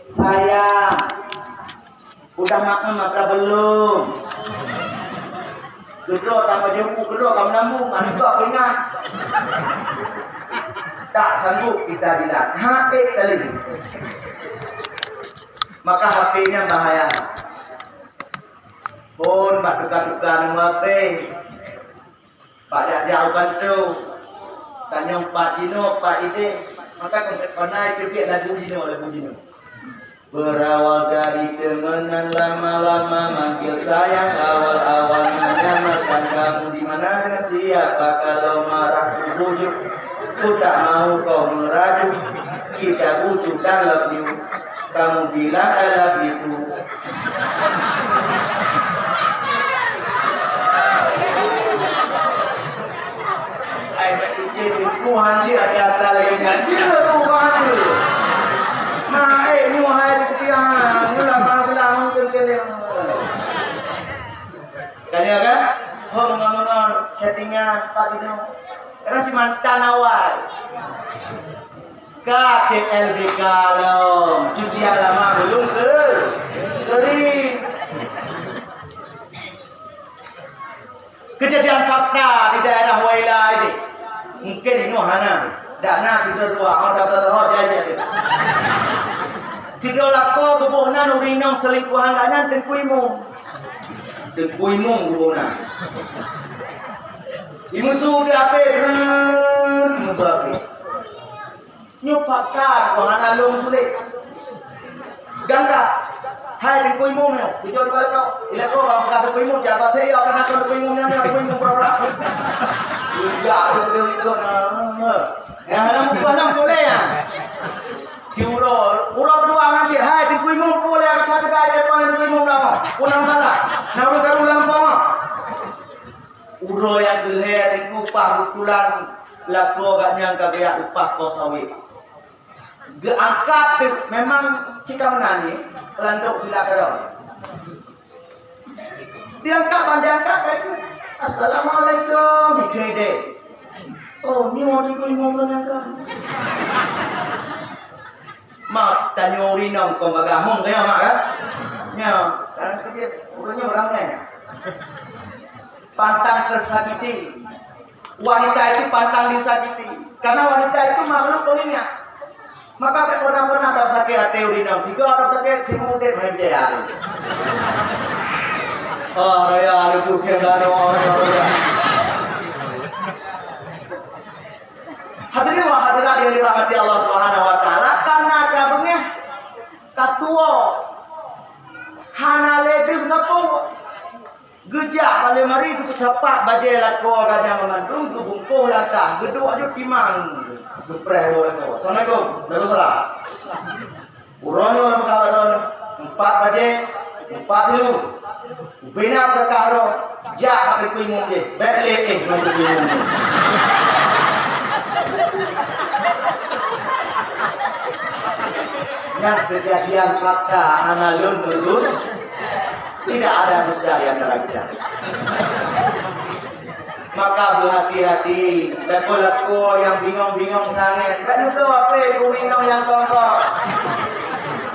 Sayang, udah makan maka belum? Gedok tanpa jauh, gedok kamu nambung, kan itu apa ingat? Tak sanggup kita tidak. HP kali. Maka HP-nya bahaya. Pun pak duka-duka nama HP. Pak dak jauh bantu. Tanya Pak Jino, Pak Ide. Maka konai kebik lagu Jino. Berawal dari temenan lama-lama manggil sayang, awal-awal menyamarkan kamu di mana dengan siapa, kalau marah ku bujuk, ku tak mau kau merajuk, kita bujuk dan love you, kamu bilang I love you too. Ayo pikir ku hanji ada lagi nyanyi ku hanji. Nah, ini wahai kepiang, ulang tahun mungkin kaya kan? Oh, ngomong settingan Pak Dino. Karena cuma tanawai. KCLB kalau cucian lama belum kering. Kejadian fakta di daerah Waila ini. Mungkin ini Hana. Dana tidur dua, mau dapat dia aja. Tiga lako bubuhna nurinong selingkuhan kanan tengkuimu bubuhna. Imu sudah peren, musafi. Nyupak kan, wahana lung sulit. Gangga, hai tengkuimu nyo, bicara balik kau. Ila kau orang kata tengkuimu, jaga saya akan akan tengkuimu nyo, tengkuimu berapa? Ujak itu nama. Ya, namun bukan boleh ya. Diurut, urut berdua nanti. Hai, di kuimu boleh kata gaya depan di kuimu berapa? Pulang salah. Nah, udah ulang apa? Uro yang geleh di upah bulan laku gak nyangka gaya upah kau sawit. Geangkat memang jika menani landuk tidak ada. Diangkat kayak itu. Assalamualaikum, Mikede. Oh, ni mau di kuimu menangkap. Mak tanya urinong kau bagahong kaya mak kan? Nya, karena seperti urutnya orangnya. Pantang tersakiti. Wanita itu pantang disakiti. Karena wanita itu makhluk pelingnya. Maka pernah ada sakit hati urinong. Jika ada sakit cimude berjaya. Oh, raya itu kena orang. Hadirin wa hadirat yang dirahmati Allah Subhanahu wa taala, karena kabengnya katua hana lebih sapu gejak balik mari ku tepak bajai lako gadang mengandung bungkuh lantah geduk aja timang gepreh lako. Assalamualaikum. Waalaikumsalam. Uronyo orang kabaron 4 bajai 4 dulu. Bina perkara jak pakai kuimung je. Balik nanti kuimung. Yang kejadian fakta analun lulus tidak ada dusta di antara kita. Maka berhati-hati. Lako-lako yang bingung-bingung sangat. Tak juga apa bingung yang kongkong.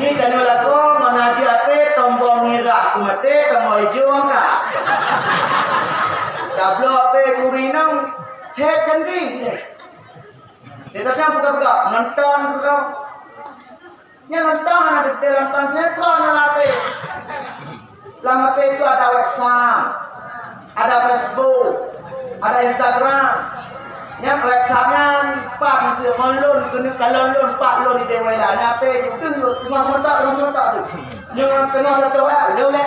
Ini tak lako menaji apa tombol ngira aku mati tombol hijau enggak. Kablo apa kurinong cek kendi. Dia tak buka-buka nonton buka. Nya lontong ada detail lontong seton lape. Lape itu ada WhatsApp, ada Facebook, ada Instagram. Nya WhatsAppnya pak itu melun kena kalau lun pak lun di dewa lah. Lape itu tengah sontak tu. Nya tengah doa lele.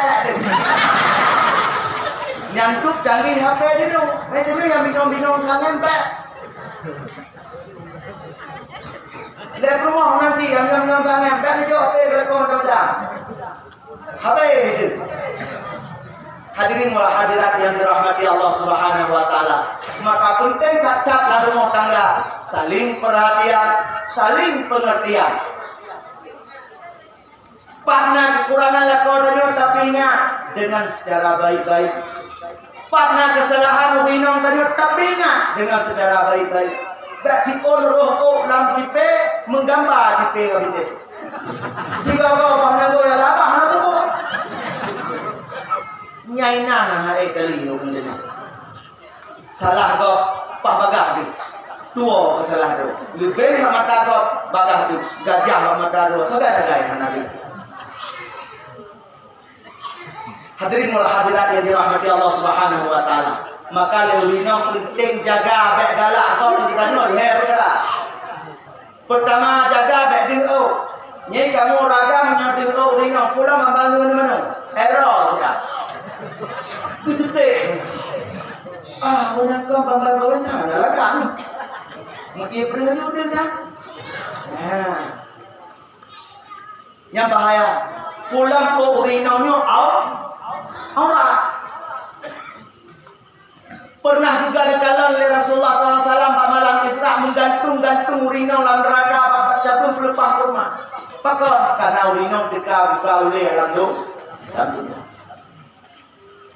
Nyantuk canggih HP dia tu. Itu yang bingung-bingung sangat pak. Lihat rumah nanti yang tangan kan itu apa berlaku macam itu. Hadirin wal hadirat yang dirahmati Allah Subhanahu wa taala. Maka penting tatap rumah tangga, saling perhatian, saling pengertian. Pernah kekurangan lakonnya tapi ingat dengan secara baik-baik. Pernah kesalahan minum tapi ingat dengan secara baik-baik. Bak tipon roh ko lam tipe menggambar tipe kabinte. Jika kau bahana go ya lapah na buko. Nyai nana hari kali yo benda. Salah kau pah bagah di. Tua ke salah tu. Lebih mata kau bagah tu. Gajah mata tu. Saudara gaya hanabi. Hadirin wal hadirat yang dirahmati Allah Subhanahu wa taala. Maka lewino penting jaga baik galak kau ketika nol he perkara. Pertama jaga baik dio. Nyai kamu raga menyatu dio lewino pula membangun mana? Error tidak. Betul. Banyak kau bangun tanah lah kan. Mungkin perlu dia sah. Yang bahaya pulang ke urinonyo aurat. Pernah juga dikalau oleh Rasulullah SAW pada malam Isra menggantung urinong dalam neraka bapak jabung pelepah kurma. Maka karena urinong dika oleh dalam dunia.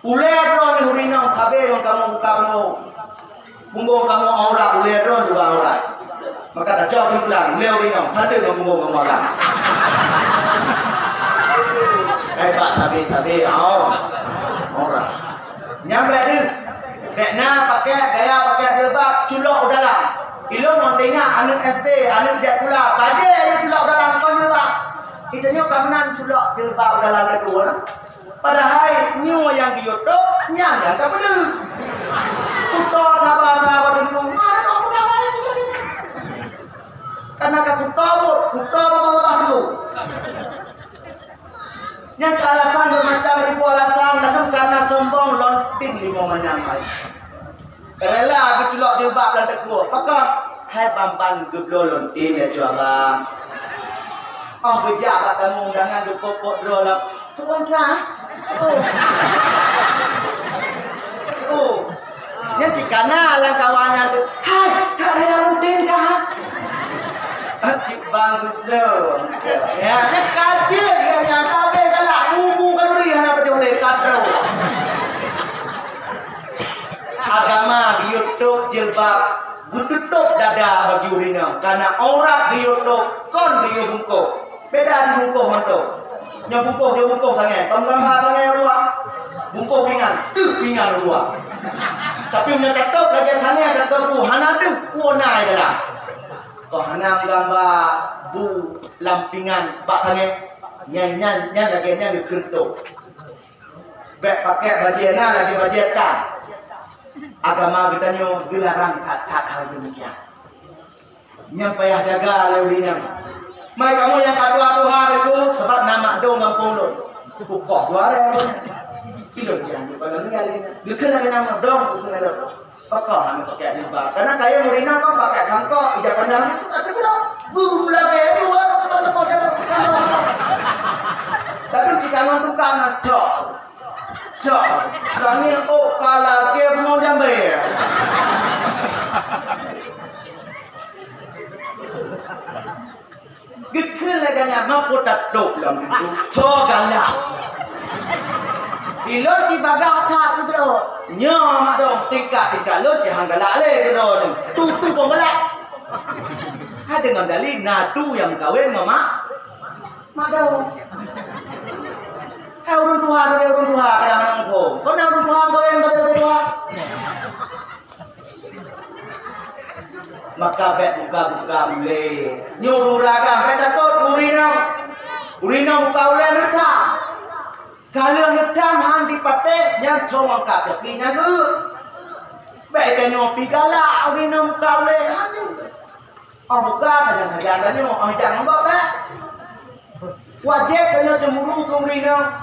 Uleh ron urinong sabe yang kamu punggung kamu aurat uleh ron juga aurat. Maka tak jauh simpulan uleh urinong sadar kamu punggung kamu aurat. Hebat sabe aurat. Nyampe dia. Kena pakai jilbab culok dalam. Ilo mau dengar anak SD, anak jak pula. Baje yang culok dalam kau jilbab. Kita nyu kamanan culok jilbab dalam itu lah. Padahal nyu yang di YouTube nyanda tak perlu. Kuto sabar itu. Karena kuto bawa dulu. Yang alasan bermacam ribu alasan lalu karena sombong lontin lima menyamai. Kerana aku celok dia bab dan tekuk. Maka hai pampan geblo lontin ya jualan. Bejak kat kamu jangan dipokok dulu lah. Sebentar. Yang cikana lah kawannya tu. Hai, tak ada lontin kah? Cik bang geblo. Ya, kaji ya nyata be galak bubu kalori hana boleh kadro. Agama di YouTube jilbab tutup dada bagi urina karena aurat di YouTube kon di bungkuk. Beda di bungkuk mantu. Nya bungkuk sangat. Gambar sangat luar. Bungkuk pingan luar. Tapi nya ketok lagi sana ketok hana tu kuonai dalam. Kau hana gambar bu lampingan bak sange nyanyan lagi dikentuk. Bek pakai bajena lagi bajetan. Agama kita nyo dilarang tak hal demikian. Yang payah jaga leulinya. Mai kamu yang adu-aduhan itu sebab nama do mampulun. Pukok dua orang. Tidak jangan pada sekali. Lekan lagi nama dong itu ada. Pakai pakai jilbab. Karena kaya murina kau pakai sangkok ijab panjang. Tapi kalau bula kayak dua tapi jika orang tukang jok. Kami kalau dia mau jambe. Gikil laganya mampu tak dok dalam itu. Jogalah. Ilon di bagau tak tu. Nyo mak dong tingkat lo jangan galak le tu. Tu pun galak. Ada dengan dalil nadu yang kawin mama. Mak dong. Urun Tuhan kadang-kadang kau. Kau nak urun Tuhan kau yang kata Tuhan. Maka bet buka boleh. Nyuruh ragam bet takut urina buka boleh reta. Kalau ngedam hang dipatek yang cuma kat tepinya tu. Bet nyopi galak urina buka boleh. Buka kadang-kadang jangan buat bet. Wajib kena cemburu ke urina.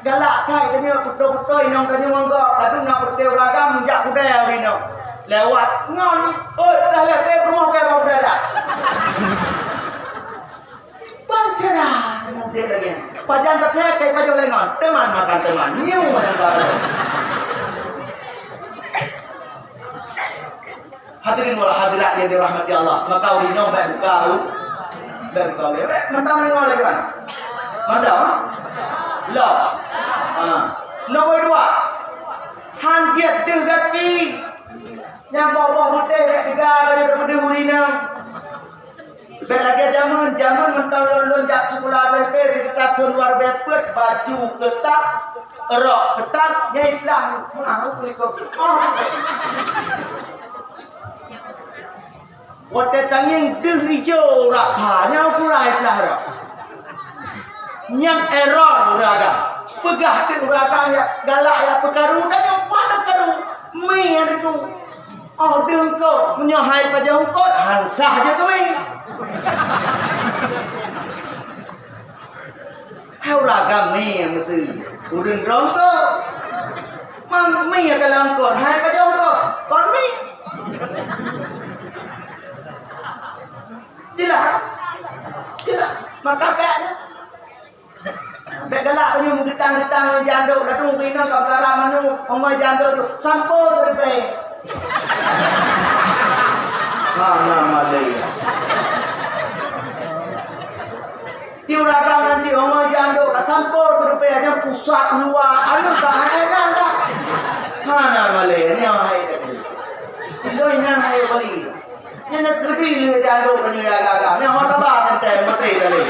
Galak kai tanya kuto-kuto inong tanya mangga lalu nak berteu ragam menjak budaya wino lewat ngon oi dah lewat rumah ke bawah dah bancera tengok dia lagi pajan patek kai pajak lengon teman makan teman new yang baru hadirin wal hadirat yang dirahmati Allah maka wino baik buka mentang ni lagi kan mandau lo nomor 2 hanjat deh gati yang bawa putih kat tiga dari berdua urina bet lagi jamun setiap sekolah SMP setiap luar bepet baju ketat rok ketat nyai pelang mau ikut waktu tanging deh hijau rak hanya ukuran pelah rok nyang error uraga pegah ke uraga ya galak ya pekaru dan yang pada karu main itu oh dengkau menyahai pada ungkot hansah je tu main uraga main mesti udun rongko mang main kalau ungkot hai pada ungkot kon main tidak maka kayaknya Bek galak ni mu getang-getang janduk dah tu kena kat perkara manu omai janduk tu sampo sepe. Mana Malaysia. Diuragang nanti omai janduk dah sampo sepe ada pusat luar anu tak ada dah. Mana Malaysia ni hai tadi. Iloi nan hai bali. Ni nak terbil janduk ni agak-agak. Ni hot ba santai mati kali.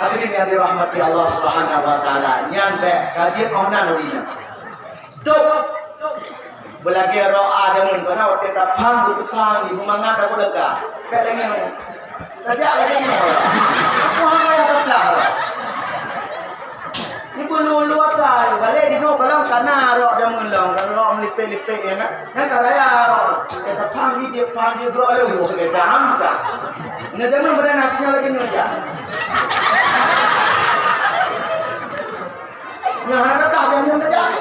Hadirin yang dirahmati Allah Subhanahu wa taala, nyan be kaji ohna nurina. Dok. Belagi roa demun kana ote ta phang bu phang ibu manga ta bolega. Be lengi no. Saja lagi no. Aku hang ya patlah. Ni pun luasa, balik di no kalau kana ro demun long, kalau melipe-lipe ya nak. Nak karaya ro. Ta phang dia bro lu ke dam ka. Ni demun badan hatinya lagi no ja. Nyara dah jangan dah.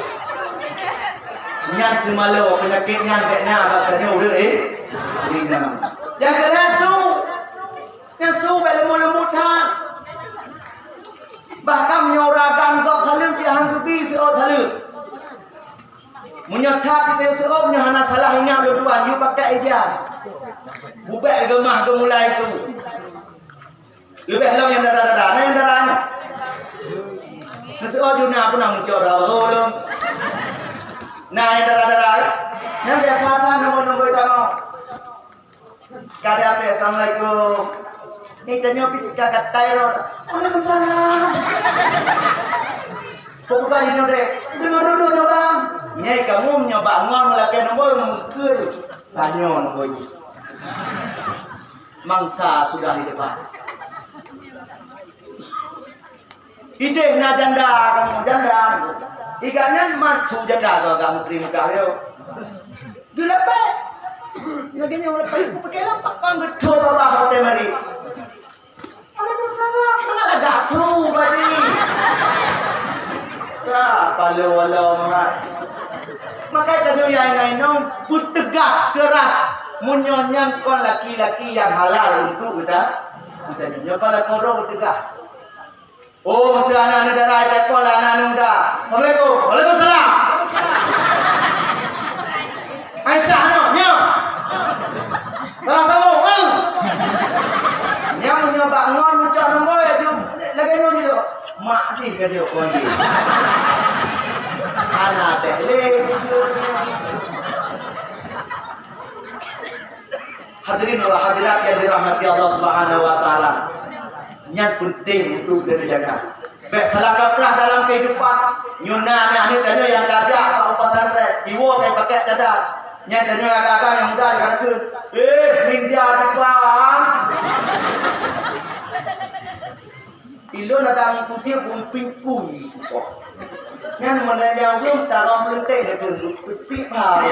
Nyat malu penyakit nyat kena bakatnya udah Dina. Yang nasu belum thang. Bahkan menyorakan kok salim cihan kubi seo salim. Menyotak kita seo nyahana salah ingat dua you pakai ijaz. Bubek gemah gemulai su. Lebih halang yang darah-darah, yang darahnya. Nasi ojuna aku nak mencora holong. Nah yang darah-darah, yang biasa kan nunggu kamu. Kada apa? Assalamualaikum. Ini tanya pergi kat Cairo. Waalaikumsalam. Kau bukan ini deh. Dengar dulu nyoba. Nyai kamu nyoba ngon melakukan nombor mungkin. Tanya nombor ini. Mangsa sudah di depan. Ide na janda kamu janda. Ikannya maju janda kalau kamu terima kaya. Dilepe. Lagi yang lepe itu pakai lampak kamu betul bawah hotel mari. Waalaikumsalam. Mana ada true badi. Palu walau mahal. Maka tadi yang lain tegas keras menyonyang kon laki-laki yang halal untuk kita. Kita nyoba korong tegas. Oh, masih anak darah tekol anak muda. Assalamualaikum. Waalaikumsalam. Aisyah nya. Salah kamu, Yang menyoba ngon muncak nombor ya dia lagi nu dia. Mak di ke dia kon dia. Anak teh le. Hadirin wal hadirat yang dirahmati Allah Subhanahu wa taala. Yang penting untuk dijaga. Baik salah kaprah dalam kehidupan. Nyuna ni tanya yang kerja apa upasan rek. Iwo kayak pakai cadar. Nya tanya agak-agak yang muda yang kata mindia depan. Ilo datang ikuti bumping kui. Yang mana yang belum tahu melentek itu pipi pah.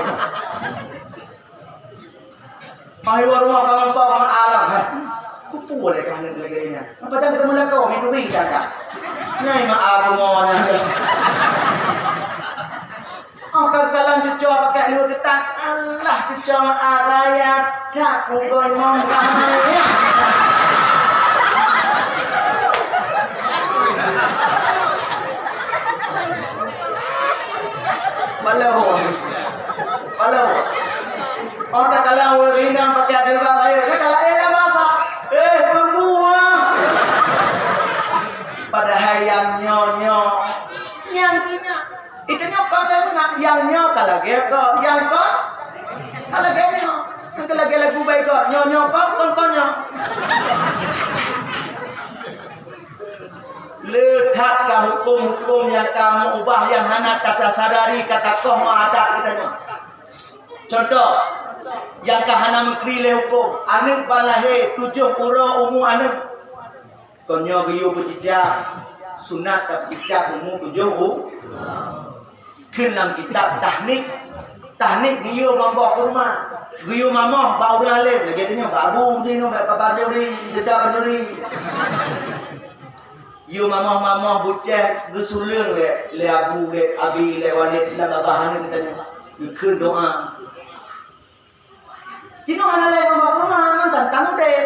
Ayo rumah kamu bawa alam. Kupu boleh kan lagi ni. Apa dah ketemu lagi kau minum wing dah. Nai maaf mohon. Oh kagalan cucu pakai lu ketat. Allah cucu agaya tak kugon mongkahnya. Balau. Oh dah kalau ringan pakai adilbang air. Kalau elah masa. Berdua. Padahal yang nyonyo. Yang punya. Itu nyokap dia nak yang nyok kalau gitu. Yang kok. Kalau gitu. nyonya konyo. Letaklah hukum-hukum yang kamu ubah yang hana kata sadari kata koh ada kita. Contoh yang kahana mengkrile hukum anak balahe 7 uro umu anak konyo biyu berjejak sunat tak bijak umu 7 kenang kitab tahnik biyu mambo kurma biyu mamah bau alim lagi tanya babu sino bapa juri sedap juri yu mamah buceh gesulung le abu le abi le walid la bahan tanya ikut doa kino analai mamah kurma mantan tamu deh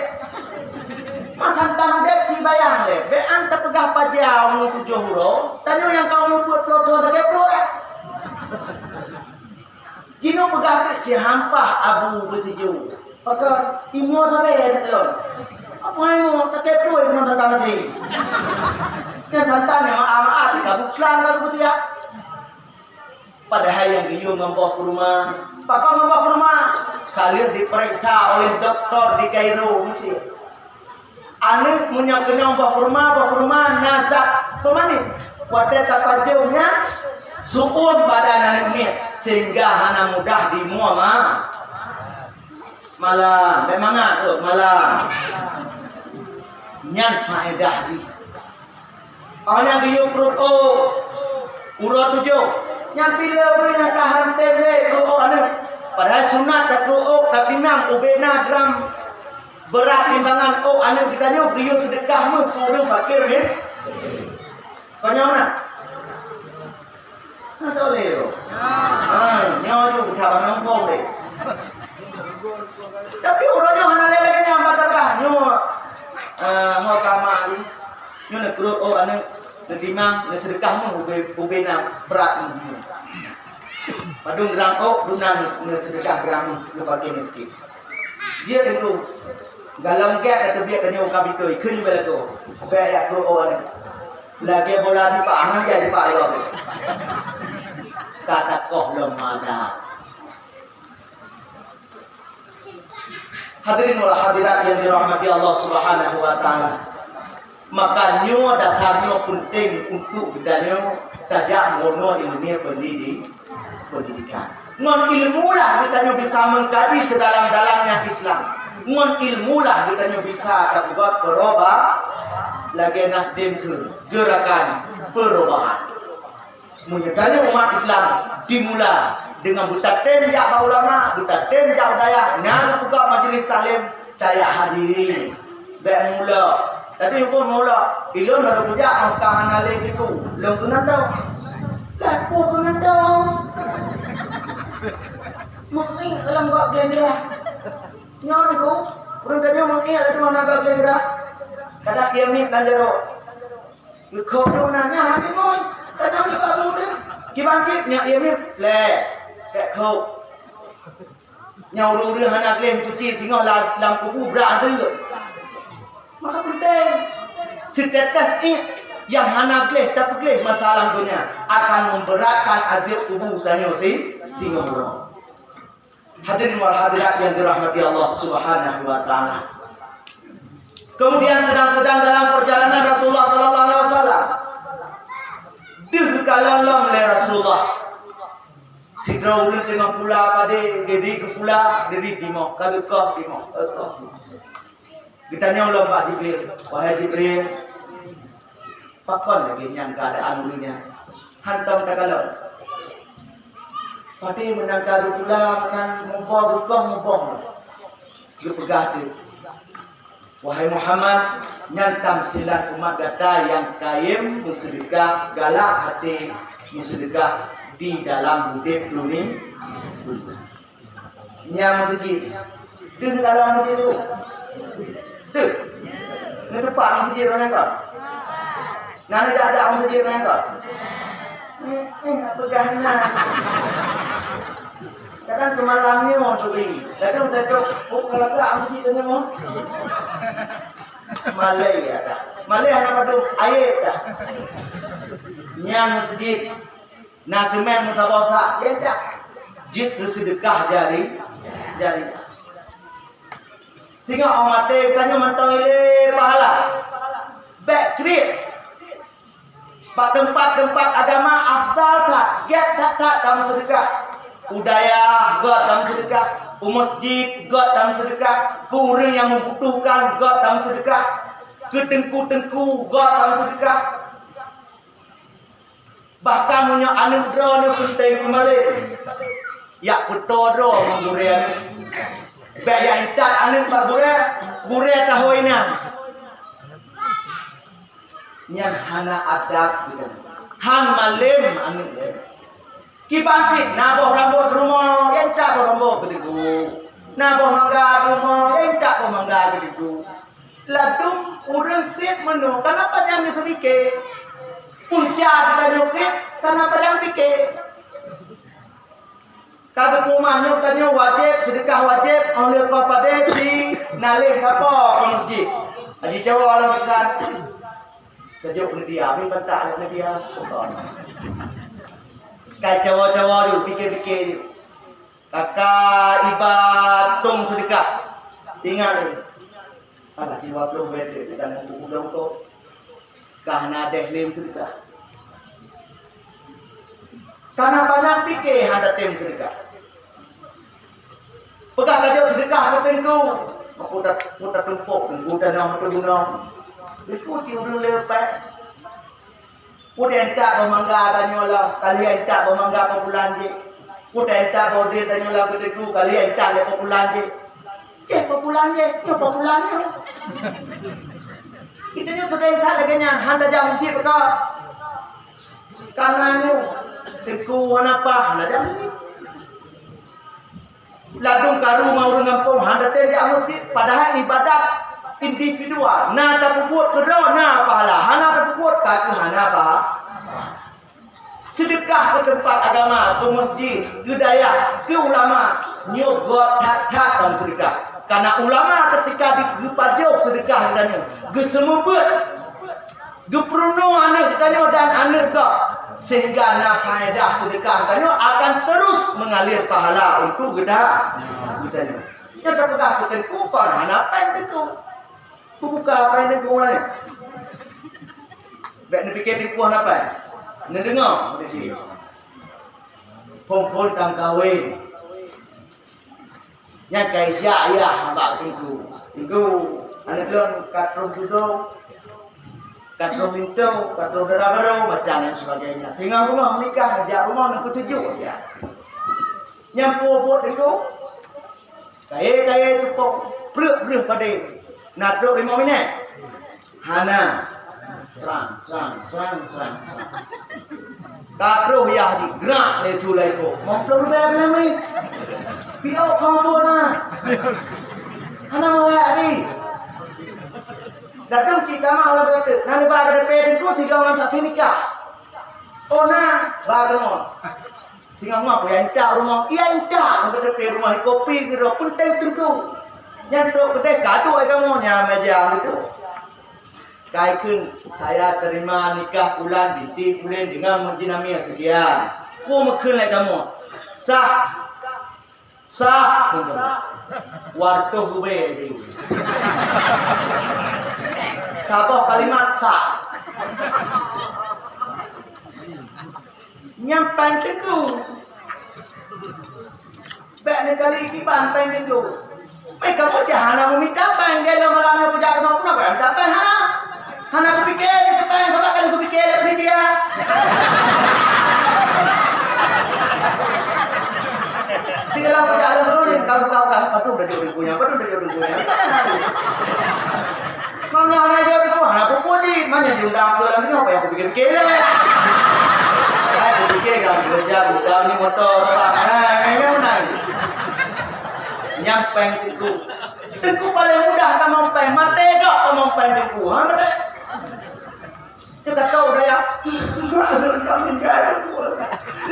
masan tamu deh si bayang le be anta pegah pajau mu 7 huro tanya yang kau mu buat pro tak pro kino pegah ke hampah abu bertuju maka imo sare lon apa yang tak pro itu mantan tamu sih kan tantang yang amaat kabuklan lagu dia padahal yang biu ngomong ke rumah papa ngomong ke rumah kalian diperiksa oleh dokter di Kairo Mesir anak punya ngomong ke rumah nasab pemanis wadah tapajaunya suun badan anak ini sehingga hana mudah dimuama malam memang tuh malam nyan faedah di awalnya biu perut urut 7 yang pilih orang yang tahan tele perut anak padahal sunat tak perut tapi nang ubena gram berat timbangan anak kita nyu biu sedekah mu orang fakir mis banyak mana tahu leh nyawa tu tak banyak kau deh tapi orangnya hana lagi yang baca nyu hokama ni nyu nak perut anak Nedimang sedekahmu ubena berat padung gram dunan sedekah gram lebih miskin dia itu galang gak atau biar kanyo kabitoi kun bela tu be ya kru ni lagi bola di pak anak jadi pak yo kata koh lemada hadirin wal hadirat yang dirahmati Allah Subhanahu wa taala maka nyo dasarnya penting untuk bedanya tajak ngono ilmu pendidikan. Ngon ilmu lah kita bisa mengkaji sedalam-dalamnya Islam. Ngon ilmu lah kita bisa buat berubah lagi Nasdem tu gerakan perubahan. Menyekali umat Islam dimula dengan buta tenjak ulama, buta tenjak daya, nang buka majelis taklim daya hadirin. Baik mula tapi hukum mula bila nak puja angkahan alih itu belum kena tahu laku kena tahu mungkin dalam bab dia nyawa itu orang tanya mungkin ada mana bab dia kadang dia min kanjaro kau tu nanya hati moi tanya ni babu dia kibangkit nyak dia min le kat kau nyau dia anak lem cuci tinggal dalam kubu berada maka penting setetes ini yang hana gleh tak gleh masalah dunia akan memberatkan azab tubuh sanyo si ngomong. Hadirin wal hadirat yang dirahmati Allah Subhanahu wa taala. Kemudian sedang dalam perjalanan Rasulullah sallallahu alaihi wasallam dikalalom oleh Rasulullah sidra ulun tengah pula pada diri ke pula diri timok kalau kau timok ditanya oleh Pak Jibril, wahai Jibril, pakon lagi yang keadaan dunia, hantam tak kalau, pada menangkar pula makan mumpah, dia pegah tu, wahai Muhammad, nyantam silat umat gata yang kaim bersedekah, galak hati bersedekah di dalam hidup dunia, nyam masjid, di dalam masjid tu. Ni depan masjid orang kau. Nani dah ada masjid orang kau. Pegangan. Kadang kemalamnya mau beli. Kadang duduk kalau ke masjid tanya mau. Malay ada. Malay hanya padu air dah. Nyam masjid. Nasimen mutabasa. Ya tak. Jid sedekah jari. Sehingga orang mati tanya mentang ile pahala. Back create. Pak tempat-tempat agama afdal tak? Get tak dalam sedekah. Budaya God dalam sedekah. Masjid God dalam sedekah. Orang yang membutuhkan God dalam sedekah. Ketengku-tengku God dalam sedekah. Bahkan punya anak drone penting kembali. Ya betul drone menggurau. Baik yang ikat anak pak gurau tahu ini. Yang hana adab kita. Han malim anak dia. Kibantik naboh rambut rumah yang tak rambut kediku. Naboh mangga rumah yang tak mangga kediku. Ladung orang fit menu. Kenapa yang sedikit? Punca kita nyukit. Kenapa yang dikit? Kagak rumahnya tanya wajib sedekah wajib oleh kepada si nalih siapa ke masjid. Haji Jawa alam kan. Kejuk ni dia, ambil bentak ni dia. Kai Jawa-Jawa tu fikir-fikir. Kakak ibad tung sedekah. Tinggal ni. Alah jiwa belum beda kita nak buku tu. Kahna deh lim sedekah. Karena banyak fikir ada tim sedekah. Pegang kajian sedekah ke pintu. Aku dah tumpuk, aku dah nak guna. Itu tiup lepas. Udah entak bermangga tanya lah. Kali entak bermangga populan je. Udah entak bodi tanya lah begitu. Kali entak le populan je. Populan je, yo populan je. Kita ni sudah entak lagi nya. Handa jam mesti betul. Karena ni teku apa? Handa jam mesti. Ladung karu mau ngampung handa jam mesti. Padahal ibadat individual. Na tak buat kedua na pahala. Hana tak buat kaki hana apa? Sedekah ke tempat agama, ke masjid, ke daya, ke ulama. Nyogot tak dalam sedekah. Karena ulama ketika dipajuk sedekah katanya, gesemubut, geperuno anak katanya dan anak kau, sehingga nak faedah sedekah katanya akan terus mengalir pahala untuk gedah katanya. Yang terpegang ketentu pada hana apa yang tentu. Buka apa yang tentu lain. Baik nak fikir tipuan apa? Nak dengar dia. Pon tam kahwin. Yang kaijak ya hamba tinggu. Tinggu anak tuan katro duduk. Katro minto, katro darah macam dan sebagainya. Sehingga rumah menikah, ajak rumah nak ketujuh aja. Yang buat itu kaya cukup beruk pada nak 5 minit. Hana serang. Katro ya di gerak le tulai ko. Mau pelur belum ni? Biar kamu na. Hana mau hari. Datang kita malah berkata, nanti bagai peden ko tiga orang tak nikah. Oh na, bagai mo. Tinggal rumah, yang tak rumah, yang tak. Kita pergi rumah kopi, kita penting tentu. Yang tu kedai kado kamu yang meja itu. Kaikun saya terima nikah bulan binti bulan dengan menjinami sekian. Ku mekun lagi kamu. Sah. Waktu gue ini. Sabah kalimat sah. Nyampai itu. Baik kali kipan pengen itu. Baik kamu jangan meminta pengen malamnya puja kamu pun apa? Tak pengen Hana aku pikir, itu pengen berapa kali aku pikir ini dia. Tinggal aku jalan terus, kalau patuh udah jodoh punya. Mana Hana jodoh itu, Hana aku puji, mana diundang aku lagi apa yang aku pikir Aku pikir kalau kerja buka ni motor, ini mana? Nyampeng teku paling mudah kamu mampeng, mati kok kamu mampeng teku, Hana kita tahu dah ya, kami enggak ada kuat.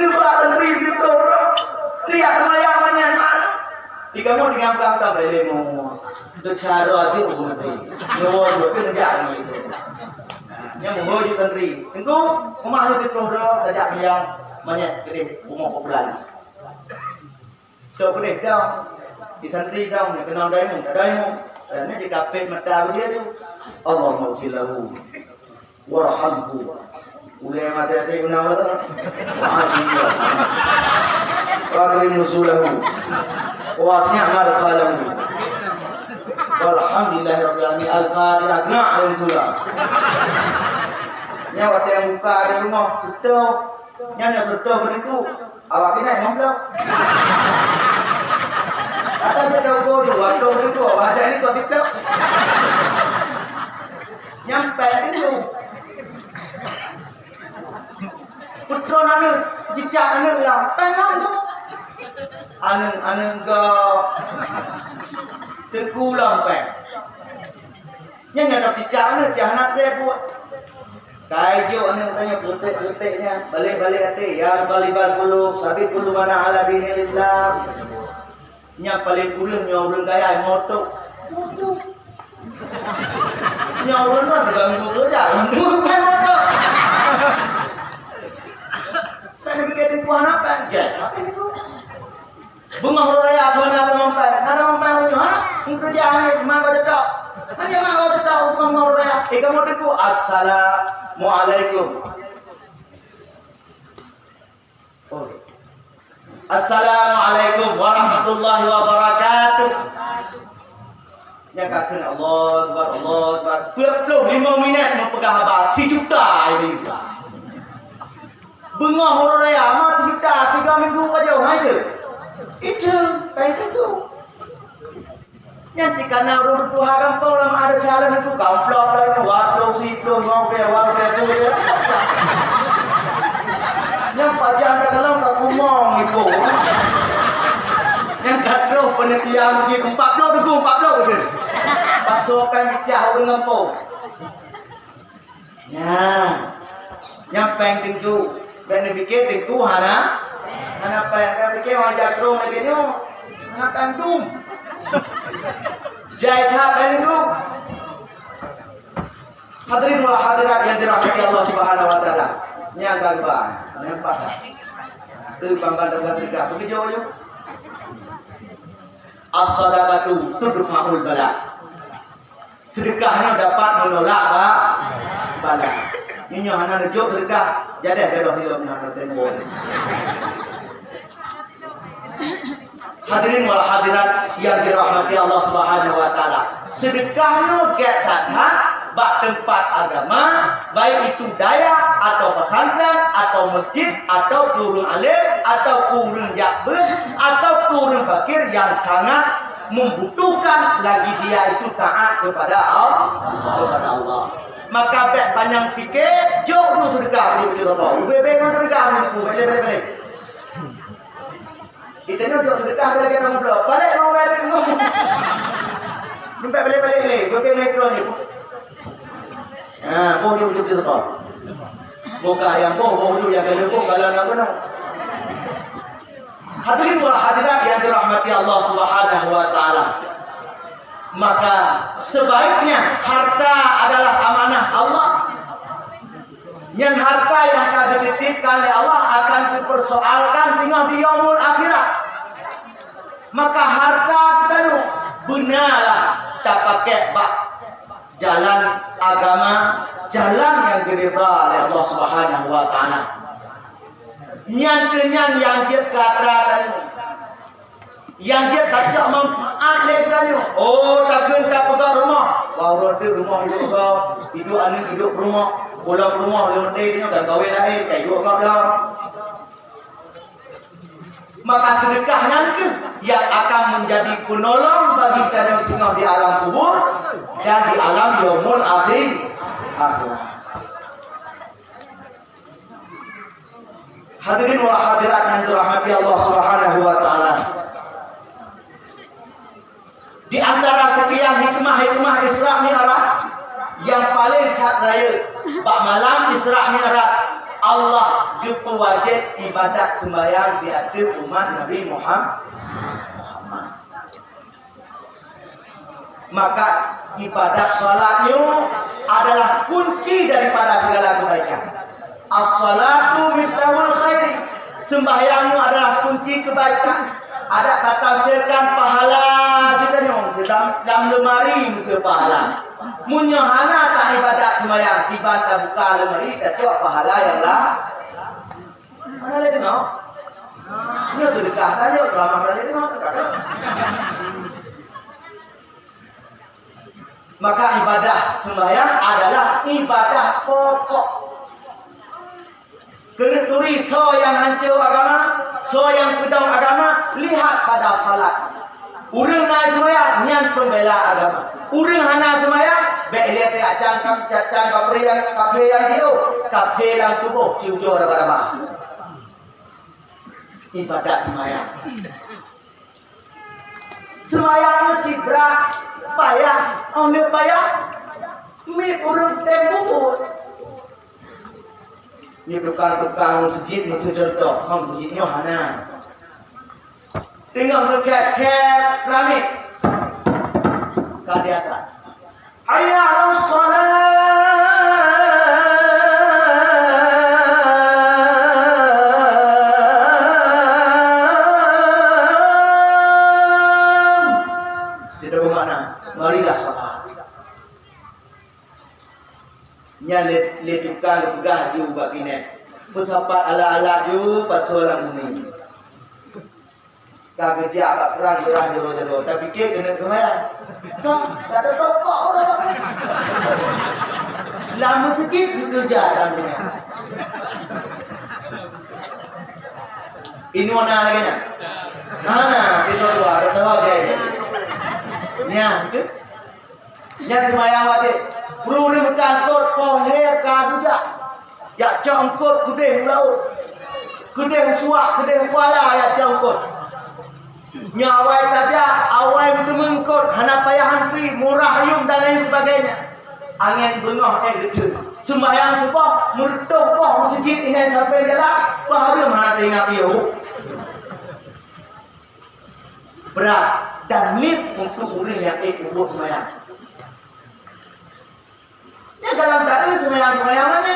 Lihat tentri orang, lihat maya manyan mana. Jika mau digambar tak boleh mau. Cara dia mati. Mau kerja itu. Yang mau jadi tentri. Engkau memahami di program ajak yang banyak gede umum populer. Coba deh dong. Di tentri dong, kenal dayung. Karena jika pet mata dia tu, Allahumma filahu warhamhu. Ulai mati-hati guna apa tu? Wa'afihi wa akrim nusulahu wasi' madkhalahu. Walhamdulillahirabbil alamin. Al-Qari'ah na'lam tulah. Nya waktu yang buka di rumah cetok. Nya cetok begitu. Awak kena emang belum? Kata dia tahu bodoh, waktu itu awak ini kau cetok. Nyampe itu. Putra anu jejak anu yang pengen tu. Anu ke tekulang pen. Yang ada jejak anu jangan dia buat. Kayu anu tanya putek-puteknya balik-balik hati ya balibal qulub sabit qulub mana ala dinil Islam. Nya paling ulun nyaurun gaya moto. Nyaurun mah terganggu tu dah. Moto. Tadi kita kuah apa? Apa itu? Bunga raya tuan apa mampai? Nada mampai mana? Ingkau jangan mahu cetak. Hanya mahu cetak bunga raya. Ikamu tu assalamualaikum. Assalamualaikum warahmatullahi wabarakatuh. Ya kata Allah Akbar, Allah Akbar. 25 minit mempegang habis 1 juta ini. Bunga horaya amat 1 juta 3 minggu aja aja. Itu kayak itu. Yang jika nak urut Tuhan kampung lama ada calon itu kamplok lah, waduh siplo ngomel waduh itu. Yang pajak anda kalau tak kumong itu. Yang kado penelitian di 40 tu 40 tu. Pasukan bicara dengan po. Ya, yang penting tu. Dan fikir itu hana apa yang kami fikir orang jakrong lagi ni hana kandung jahit apa itu. Hadirin wal hadirat yang dirahmati Allah Subhanahu wa taala. Yang gagah, yang patah. Tu bangga dengan sedekah. Pergi jauh je. As-sadaqatu tudfa'ul bala. Sedekahnya dapat menolak bala. Ini hana rejuk sedekah. Jadi ada silap hana tembok. Hadirin wal hadirat yang dirahmati Allah Subhanahu wa taala. Sedekahnya gatatan bak tempat agama, baik itu daya atau pesantren atau masjid atau turun alim atau turun jakben atau turun fakir yang sangat membutuhkan lagi dia itu taat kepada Allah. Maka baik panjang fikir, jauh dulu sedekah betul apa? Ubay mana sedekah ni? Balik. Kita ni jauh sedekah lagi nama blok. Balik mau balik ngomong. Jumpa balik ni. Ubay metro ni. Boh dia ujuk sedekah. Buka yang boh ujuk yang kalau boh kalau nak benar. Hadirin wal hadirat yang dirahmati Allah Subhanahu wa taala. Maka sebaiknya harta adalah amanah Allah. Yang harta yang akan dititipkan oleh Allah akan dipersoalkan sehingga di yaumul akhirat. Maka harta kita tu benarlah tak pakai jalan agama, jalan yang diridha oleh Allah Subhanahu wa taala. Nyan yang dia kata yang dia tak manfaat lekannya. Oh, takkan tak pegang rumah. Baru ada rumah hidup kau, hidup anak hidup rumah, pulang rumah lonte dia dah kahwin lain, kayu kau dah. Maka sedekah nanti yang akan menjadi penolong bagi kita singgah di alam kubur dan di alam yaumul akhirat. Hadirin wal hadirat yang dirahmati Allah Subhanahu wa taala. Di antara sekian hikmah Isra Mi'raj yang paling kat raya bak malam Isra Mi'raj Allah juga wajib ibadat sembahyang di hati umat Nabi Muhammad. Maka ibadat salatnya adalah kunci daripada segala kebaikan. As-salatu miftahul khairi. Sembahyangnya adalah kunci kebaikan. Ada tak tafsirkan pahala kita dalam lemari pahala. Munyo hana tak ibadat sembahyang ibadah buka lemari tak cok pahala yang lah. Mana lagi no? Nyo tu dekat dah yo ceramah dah ni no dekat. Maka ibadah sembahyang adalah ibadah pokok. Kena turi so yang hancur agama, so yang pedang agama, lihat pada salat. Urang naik sembahyang nyan pembela agama. Urang hana sembahyang baik lihat acang kapri yang dia, kapri yang tubuh ciujo dah. Ibadat sembahyang. Sembahyang mesti berat, payah, ambil payah. Mi urang tempo. Ni tukang masjid mesti contoh, masjidnya hana. Tengok dekat keramik. Kat di atas. Hayya 'alas shalah. Dia bermakna, marilah salat. Nya le tukang pegah ju bab ini. Bersapat ala-ala ju pacolang ini. Kak kerja abak kerang gerah jodoh-jodoh. Dah fikir kena kemayang. Kak, tak ada rokok orang. Lama sikit kerja dalam dunia. Ini mana lagi nak? Mana? Kita luar. Ada tahu je. Nya, tu. Nya semayang wajib. Perlu berkangkut pohon kabuja. Ya cangkut kudeh laut. Kudeh suak, kudeh kuala ya cangkut. Nyawai saja, awai bermengkut, hana payah hantui, murah yung dan lain sebagainya. Angin bengah gede. Sembahyang tu poh, murtuh poh, masjid ini sampai jalan, baharu mana tengah piu. Berat dan nip untuk orang yang ikut sembahyang. Ya kalau tak ada sembahyang mana?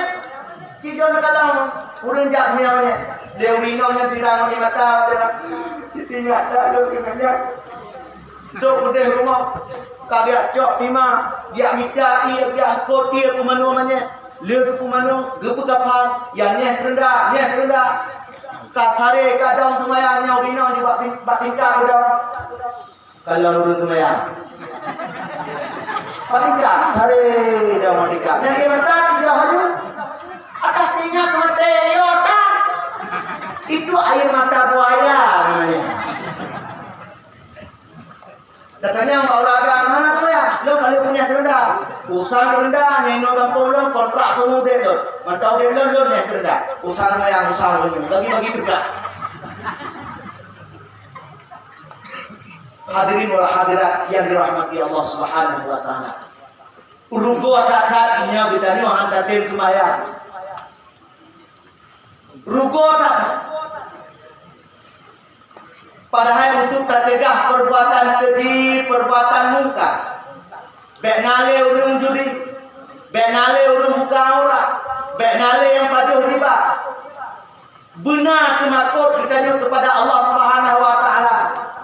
Tiga kalau orang jak sembahyang mana? Dia urinonya tirang di mata, dia ingat tak ada kenanya. Dok bedeh rumah, kagak cok lima, dia minta dia angkut dia pemanu mana? Dia pemanu, dia kapan? Yang ni rendah. Kasare kadang semayangnya urino di bak tingkap kadang. Kalau urun semayang. Bak tingkap, sare dah mau tingkap. Yang dia mata tiga hari. Atas tinggal mati yota. Itu air mata buaya namanya. Katanya mau olahraga mana tu ya? Lo kalau punya rendah, usaha rendah, neno kampung lo kontrak semua deh lo. Mantau deh lo nih rendah. Usaha yang usaha begini, bagi juga. Hadirin wal hadirat yang dirahmati Allah Subhanahu wa taala. Urugo ada nya kita ni hantar tim semaya. Rugo tak. Padahal untuk tercegah perbuatan keji, perbuatan mungkar. Bek nale urung judi, bek nale urung buka aurat, bek nale yang paduh riba. Benar kemakut kita kepada Allah Subhanahu wa taala.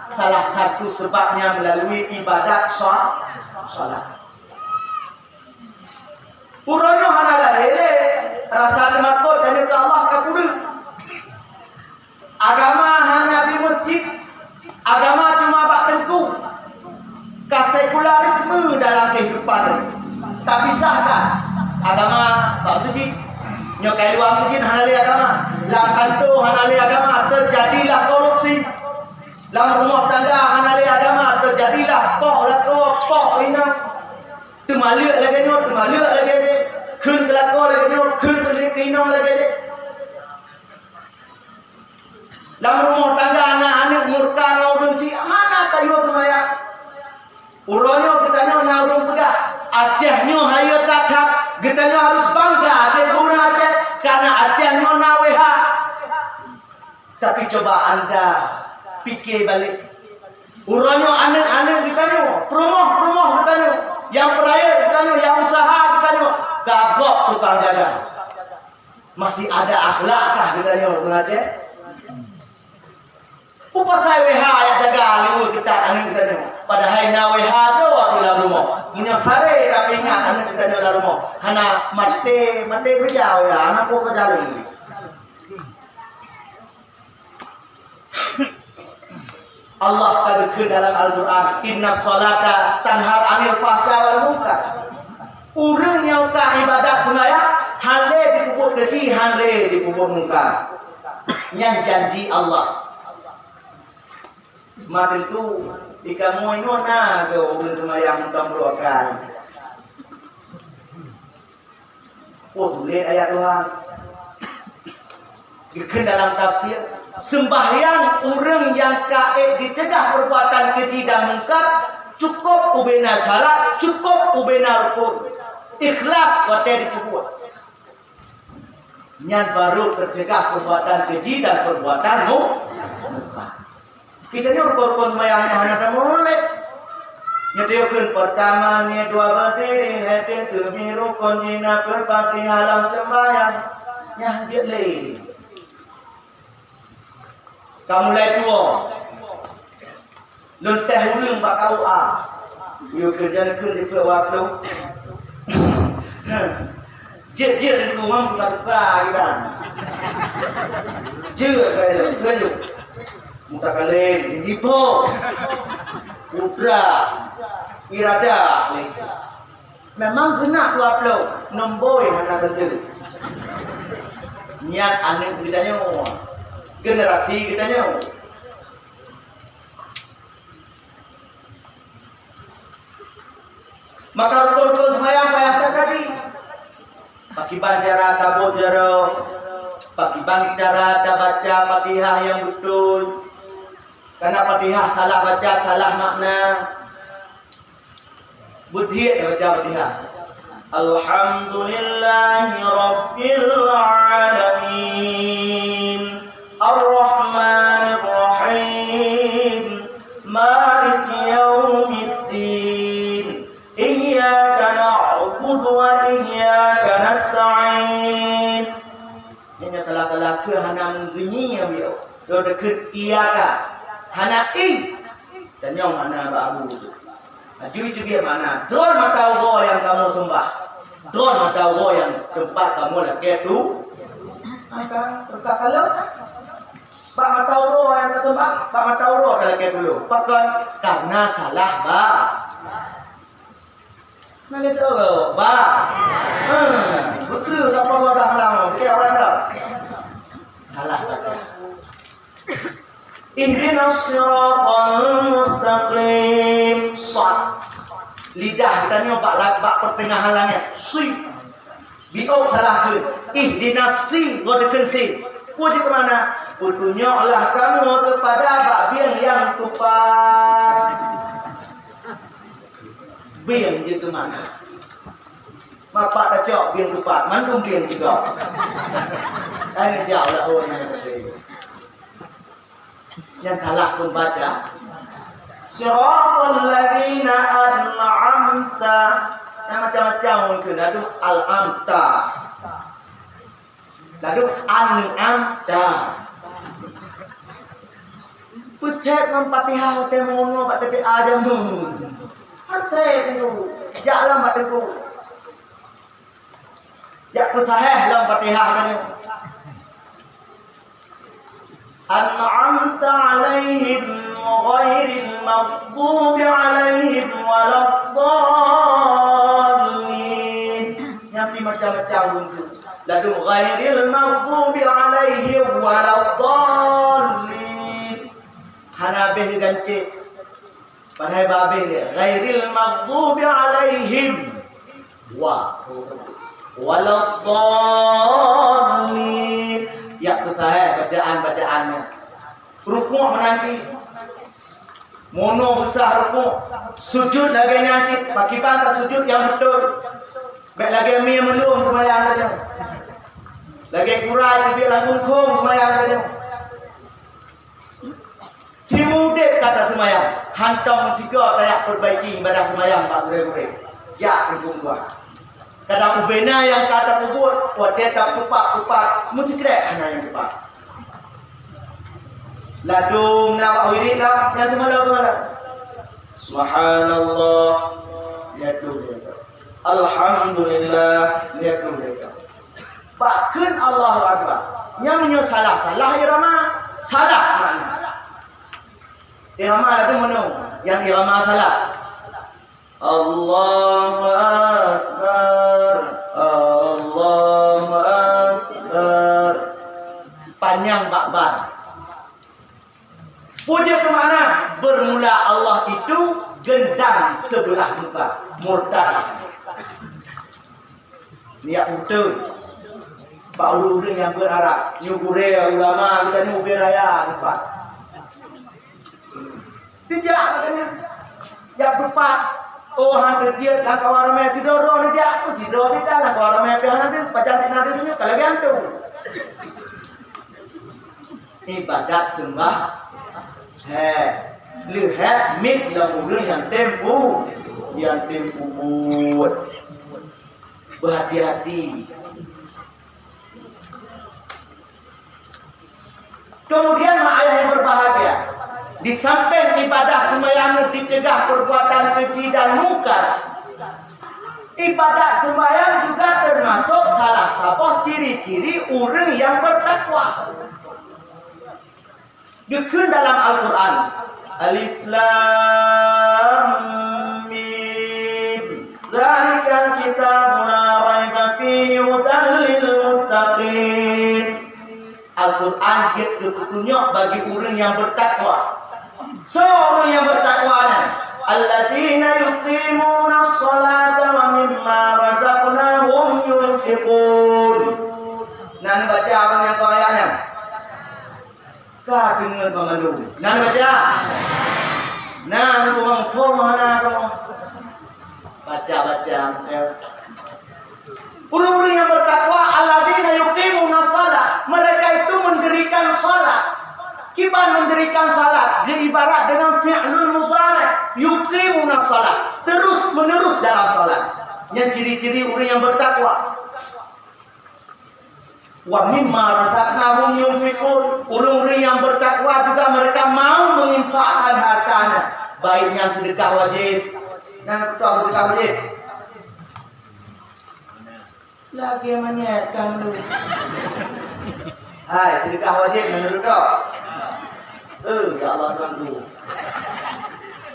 Salah satu sebabnya melalui ibadat salat. Purono hanalah hele rasa kemakut dan ke Allah kakudu. Agama hanya di masjid. Agama cuma bak tengku. Kesekularisme dalam kehidupan. Tak bisahkan agama bak masjid. Nyokai luar masjid hanali agama. Lam kantor hanali agama. Terjadilah korupsi. Lam rumah tangga hanali agama. Terjadilah poh inang. Temaliuk lagi ni. Kun kelakor lagi ni. Kun kelinong lagi ni. Dalam rumah tangga anak-anak murka ngurung si mana kayu semaya. Uronyo kita ngurung pedah. Acehnya hayo takak. Kita harus bangga Aceh guna Aceh karena Acehnya naweha. Tapi coba anda fikir balik. Uronyo anak-anak kita rumah kita yang peraya kita yang usaha kita gagok tukang jaga. Masih ada akhlakkah kita Aceh? Upasai WH ayat jaga liur kita anu kita ni. Padahal na WH do waktu lah rumah. Punya rumah. Hana mati berjauh ya, anak ko berjalan. Allah katakan dalam Al-Quran, Inna salata tanhar anil fahsya wal munkar. Urang yang tak ibadat sembahyang, hale dikubur keji, hale dikubur munkar. Yang janji Allah. Maka itu jika mau ingona ke urang sembahyang tentang berdoakan. Oh tulis ayat Tuhan. Dikena dalam tafsir. Sembahyang orang yang kaek dicegah perbuatan keji dan mungkar cukup ubena syarat, cukup ubena rukun, ikhlas pada dikubur. Yang baru tercegah perbuatan keji dan perbuatan mungkar. Kita ni rukun sembahyangnya hanya mulai. Nyediakan pertama ni dua berdiri, hati demi rukun jina berbakti alam sembahyang. Yang dia lain. Kamu mulai tua, lenteh ulung bak kau you kerja di waktu, je di rumah buka buka kan, je kaya kerja, muka kalian hipo, udra, irada, memang kena waktu, nomboi hana sendiri, niat aneh beritanya. Generasi kita nyawa. Maka rukun sembahyang payah tadi. Pakai banjara kabut jaro, pakai banjara ada baca Fatihah yang betul. Karena Fatihah salah baca salah makna. Budhiat baca Fatihah. Alhamdulillahi Rabbil Alamin. Ar-Rahmanir Rahim Maliki Yaumiddin Iyyaka na'budu wa iyyaka nasta'in. Ini telah ke hana bunyi ya bio. Do dekat iyyaka hana dan yang mana babu itu. Itu dia mana? Don mata Allah yang kamu sembah. Don mata Allah yang tempat kamu lagi itu. Maka tetap kalau Pak Matauro yang ketembak, Pak Matauro kalau kayak dulu. Pakon karena salah ba. Mana itu ba? Betul tak perlu dah lang. Dia orang dah. Salah baca. Ihdinas siratal mustaqim. Sat. Lidah kita ni bak pertengahan langit. Si. Biok salah tu. Ihdinas si, gua dekat si. Puji kemana? Tunjuklah kamu kepada babian yang tepat. Bian dia kemana? Bapak dah cok bian tepat. Mantum bian juga. Ini jauh lah orang yang betul. Yang salah pun baca. Siratal ladzina an'amta. Yang macam-macam mungkin. Aduh al-amta. Lalu an'amta. Pusat Fatihah hotel mono pak tapi adam tu. Hotel tu. Jalan mak tu. Ya pusaheh dalam Fatihah kan. An'amta alaihim ghairil maghdubi alaihim waladdallin. Yang macam-macam mungkin. Lalu ghairil maghdubi alaihim waladdallin. Hanabih ganci Panai babih dia ghairil maghdubi alaihim waladdallin. Ya betul bacaan-bacaannya. Rukuk menanti. Mono besar rukuk. Sujud lagi nyanyi. Pakai pantas sujud yang betul. Baik lagi mi melum semayang saja. Lagi kurai biar langsung kum semayang saja. Cimudik kata semayang. Hantong siga kayak perbaiki ibadah semayang pak gure-gure. Ya pendung tua. Kadang ubena yang kata kubur, buat dia tak kupak, mesti kira anak yang kupak. Ladung nak wirid lah, yang tu malam. Subhanallah, jatuh. Alhamdulillah. Lihat dulu mereka. Bahkan Allahu Akbar. Yang menyo salah irama salah mana? Irama ada mana? Yang irama salah. Allahu Akbar. Allahu Akbar. Panjang bakbar. Puja kemana? Bermula Allah itu gendang sebelah muka. Murtad. Niat betul. Pak Ulu yang berharap nyugure ulama kita nyugure raya depan. Tidak katanya. Ya depan. Oh hang dia nak kawan ramai tidur dia aku tidur dia nak kawan ramai pian dia pajang tidur dia kalau gantung. Ibadat sembah. Lihat mik yang ulu yang tempu buat. Berhati-hati. Kemudian ayah yang berbahagia, di samping ibadah sembahyang dicegah perbuatan keji dan mungkar. Ibadah sembahyang juga termasuk salah satu ciri-ciri orang yang bertakwa. Dikun dalam Al-Quran, Alif Lam Mim, Zalikal kitabul la raiba fihi hudan lil muttaqin. Al-Quran dia petunjuk bagi orang yang bertakwa. Seorang yang bertakwanya, alladzina yuqimuna sholata wa mimma razaqnahum yunfiqun. Nan baca yang ayatnya. Kah dengar mengalu. Nan baca. Nan tuang kau mana kamu? Baca. Orang-orang yang bertakwa, alladzina yuqimuna shalah, mereka itu mendirikan salat. Kiban mendirikan salat diibarat dengan fi'lul mudhari', yuqimuna shalah, terus menerus dalam salat. Yang ciri-ciri orang yang bertakwa. Wa mimma razaqnahum yunfiqun, orang-orang yang bertakwa juga mereka mau menginfakkan hartanya, baik yang sedekah wajib dan sedekah wajib. Lagi menyetkan lu. Hai, sedekah wajib menurut kau? Ya Allah Tuhanku.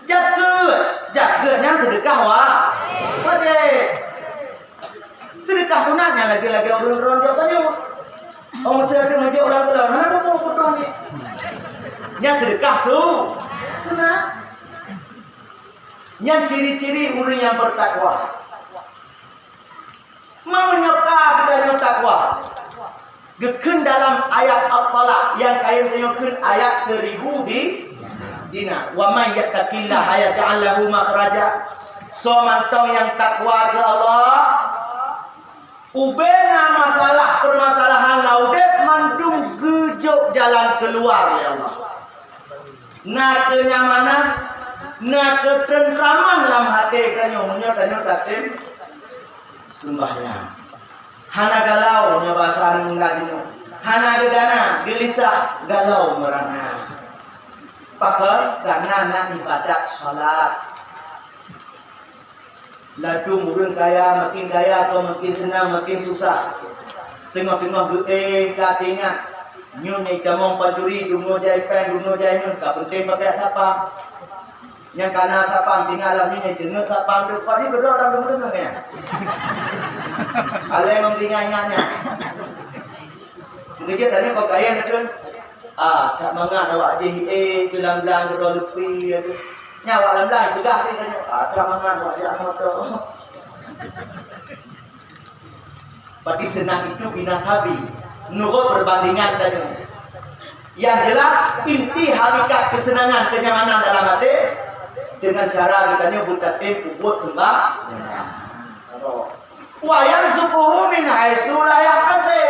Jaga yang sedekah wajib. Sedekah sunatnya lagi orang ronjok tadi. Orang sedekah wajib orang tua. Mana kau potong ni? Yang sedekah sunat. Yang ciri-ciri orang yang bertakwa. Menyokap dan takwa. Gekun dalam ayat Al-Falaq yang kaya menyokun ayat 1000 di dina. Wa may yattaqillaha yaj'al lahu makhraja. Somantong yang takwa ke Allah, ubena masalah permasalahan laudep mandung gejuk jalan keluar ya Allah. Na kenyamanan, na ketentraman dalam hati kanyo tatim sembahyang. Hana galau nya bahasa ngadino. Hana gegana gelisah galau merana. Pakar karena nak ibadat salat. Ladu murun kaya makin kaya atau makin senang makin susah. Tengok-tengok katanya nyun ni kamong pajuri dungo jaipan dungo jainun ka penting pakai siapa? Yang kana sapang tinggal alam ini jenut sapang tu pasti berdoa dalam rumah kan. Ale membinganya. Dia tadi kau kaya nak tak mangat awak je tulang-tulang berdoa lupi tu. Nyawa lam-lam tegah ni tanya. Tak mangat awak jak motor. Bagi senang itu binasabi. Menurut perbandingan tadi. Yang jelas inti hakikat kesenangan kenyamanan dalam hati dengan cara katanya butatin ubud sembah. Wa yarzuquhu min haitsu la yahtasib.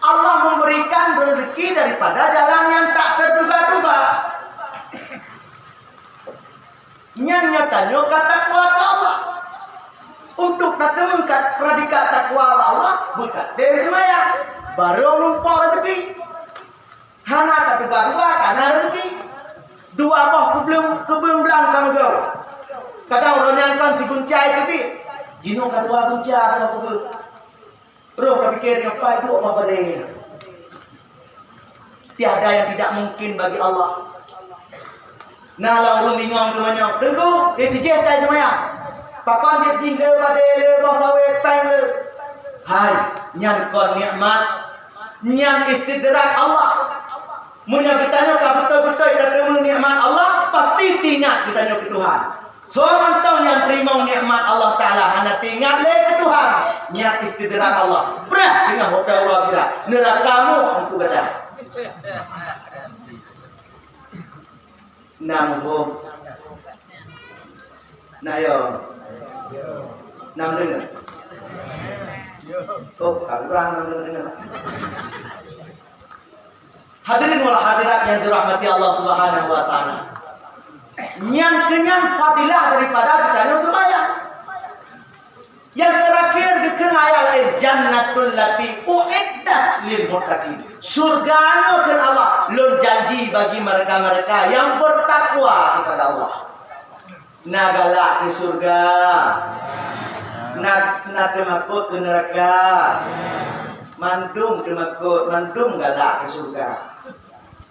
Allah memberikan rezeki daripada jalan yang tak terduga-duga. Nyatanya kata kuat Allah. Untuk mengkat predikat takwa Allah bukan dari semaya. Baru lupa rezeki. Hana tak terduga-duga karena rezeki. Dua apa kebelum belakang kamu kau. Kadang orang yang kan kawan si guncai tu bi. Jino kan dua guncai kalau aku roh kepikir apa itu apa pada. Tiada yang tidak mungkin bagi Allah. Nah lalu bingung tu banyak. Tunggu, dia sijih tak semayang. Papan dia tinggal pada le basawe peng le. Hai, nyan kon nikmat, nyan istidrak Allah. Munya kitanya ka betul-betul datang nikmat Allah, pasti ingat kitanya ke Tuhan. So mantau yang terima nikmat Allah Taala, hana ingat le ke Tuhan. Niat istidrak Allah. Berah dengan hotel akhirat. Nerakamu aku kata. Namun nah yo. Nam dengar. Oh, kurang dengar. Hadirin wal hadirat yang dirahmati Allah Subhanahu wa taala. Yang kenyang fadilah daripada kita sembahyang. Yang terakhir dikenal oleh jannatul lati uiddat lil muttaqin. Surga anu Allah lun janji bagi mereka-mereka yang bertakwa kepada Allah. Nagala di surga. Nak kemakut ke neraka. Mandung kemakut, mandung galak ke surga.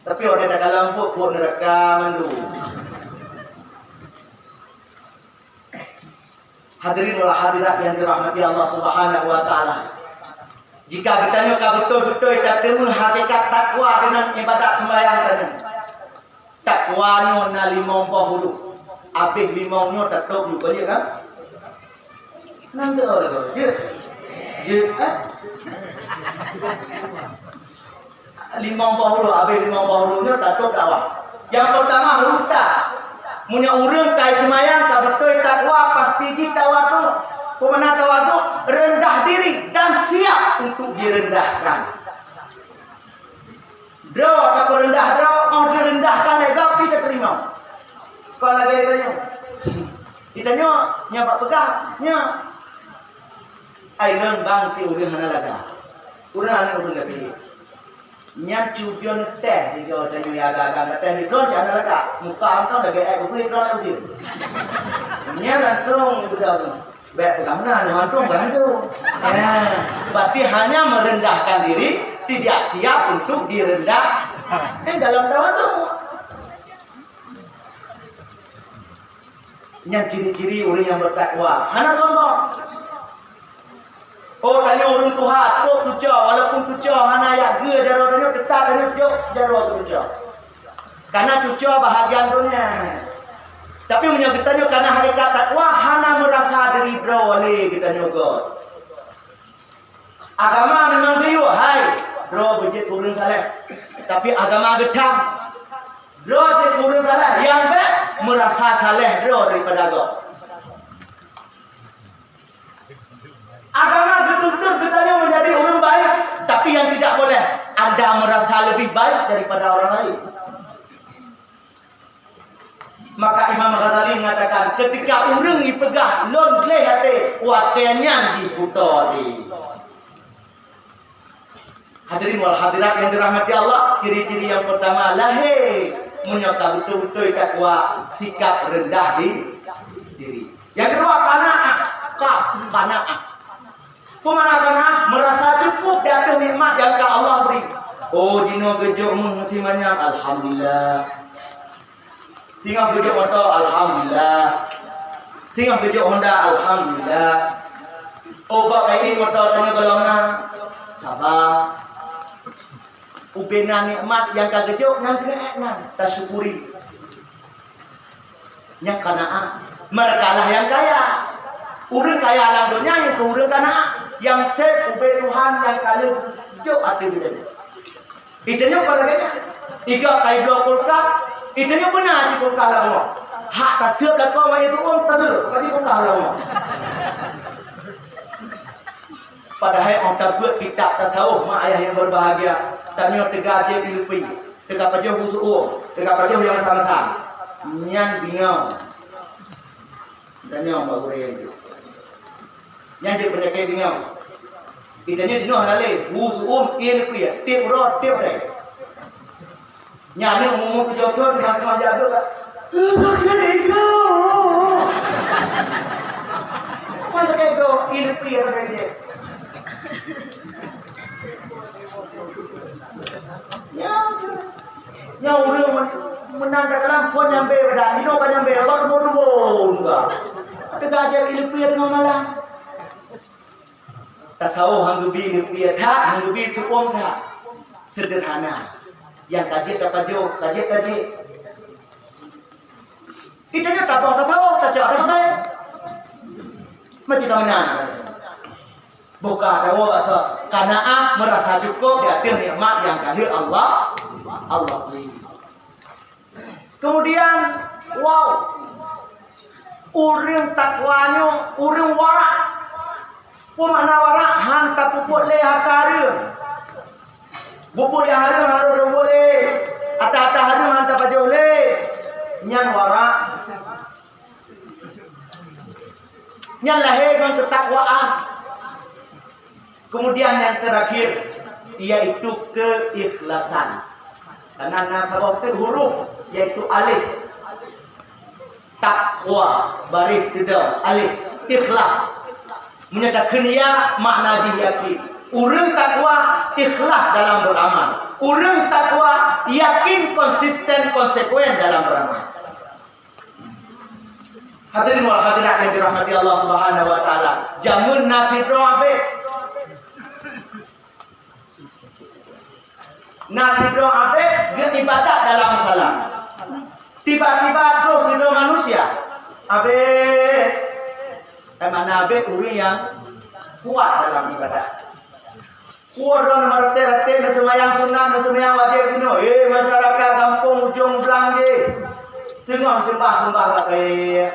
Tapi orang dah kalam pun neraka mandung. Hadirin wal hadirat yang dirahmati Allah Subhanahu wa taala. Jika ditanya kau betul-betul ketemu hakikat takwa dengan ibadat sembahyang tadi. Takwanya na 50. Habis 5-nya tak tahu juga dia kan? Nanti orang je. Je 50 habis 50-nya tak tahu dakwah. Yang pertama huruf ta. Munya urang kai semayang ka betul takwa pasti kita waktu. Pemana waktu rendah diri dan siap untuk direndahkan. Bro, apa rendah bro, mau direndahkan lagi kita terima. Kalau lagi tanya. Ditanya nyapak pegah, nya. Ai nang bang ci urang hana laga. Urang hana urang lagi. Nyan cubion teh jika ada yang agak-agak teh di drone jangan laga muka angkau dah gaya aku di drone itu nyan lantung itu dah tu baik pegangan lantung bahan tu berarti hanya merendahkan diri tidak siap untuk direndah dalam dakwah tu nyan ciri-ciri orang yang bertakwa hana sombong. Oh tanya orang Tuhan, kok tujuh, walaupun tujuh hana ya ge jaro tanya tetap tanya tujuh jaro tujuh. Karena tujuh bahagian dunia. Tapi menyebutnya karena hakikat takwa hana merasa diri bro oleh kita nyogot. Agama memang biu, hai bro bejit kurun salah. Tapi agama getam. Bro bejit kurun salah, yang baik merasa saleh bro daripada go. Agama betul-betul bertanya menjadi orang baik, tapi yang tidak boleh Anda merasa lebih baik daripada orang lain. Maka Imam Ghazali mengatakan ketika orang dipegah lon gleh hati watenya diputoli. Hadirin wal hadirat yang dirahmati Allah, ciri-ciri yang pertama lahir menyokap betul-betul takwa, sikap rendah diri. Yang kedua qanaah. Pemana merasa cukup di atas nikmat yang Allah beri. Oh, dino gejok mengerti banyak, alhamdulillah. Tinggal gejok motor, alhamdulillah. Tinggal gejok Honda, alhamdulillah. Obat ini motor tanya balona, sabar. Ubena nikmat yang kagejok yang keenak, tak syukuri. Yang qanaah, mereka lah yang kaya. Urang kaya alam dunia yang ke urang qanaah. Yang set ube Tuhan yang kali jauh ada gitu. Itunya kalau lagi tiga kali dua kulkas, itunya benar di kulkas lama. Hak kasih dan kau main itu pun kasih, kasih kulkas lama. Padahal orang buat kitab tasawuf mak ayah yang berbahagia. Tanya tiga aja pilupi, tiga pajah khusus, tiga pajah yang sama-sama. Nyan bingung. Tanya mbak guru itu. Nyan je berdekat bingung. Itanya dino hanale busum il kuya tip ro tip dai nyane umum ke jodoh di mana aja ada itu kira malam. Tasawuf hang dubi rupiah tak, hang dubi tuong tak. Sederhana. Yang kaji dapat jo, kaji. Kita ni tak boleh tasawuf, tak ada sampai. Macam mana? Bukan tahu asal kanaah merasa cukup di atas nikmat yang kahir Allah beri. Kemudian, wow, urang takwanya, urang warak. Pemana warak hantar pupuk leh harta. Bubuk yang harus boleh. Ata hari hantar baju leh. Nyan warak. Nyan lahir dengan ketakwaan. Kemudian yang terakhir yaitu keikhlasan. Karena nasabah itu huruf yaitu alif. Takwa baris tidak alif ikhlas. Menyatakan ya makna yakin. Urang takwa ikhlas dalam beramal. Urang takwa yakin konsisten konsekuen dalam beramal. Hadirin wal hadirat yang dirahmati Allah Subhanahu wa taala. Jamun nasi doabe. Nasi doabe ibadat dalam salat. Tiba-tiba terus itu manusia. Abe mana abe uri yang kuat dalam ibadah. Kuat dalam rete semayang sunnah, semayang wajib sino. Masyarakat kampung ujung belangge. Tengok sembah pakai.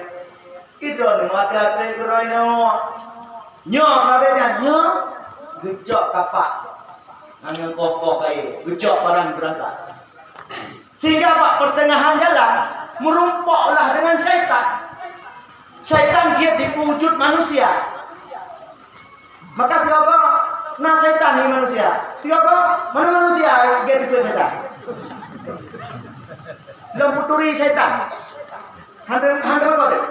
Itu ni wajib keroino. Nyok kabehnya nyok. Gejok kapak. Nang kokoh kai. Gejok barang berangkat. Sehingga Pak pertengahan jalan merumpoklah dengan syaitan. Syaitan dia diwujud manusia. Maka siapa? Nah syaitan ni manusia. Siapa? Mana manusia? Dia itu syaitan. Lemputuri syaitan. Hantar apa dia?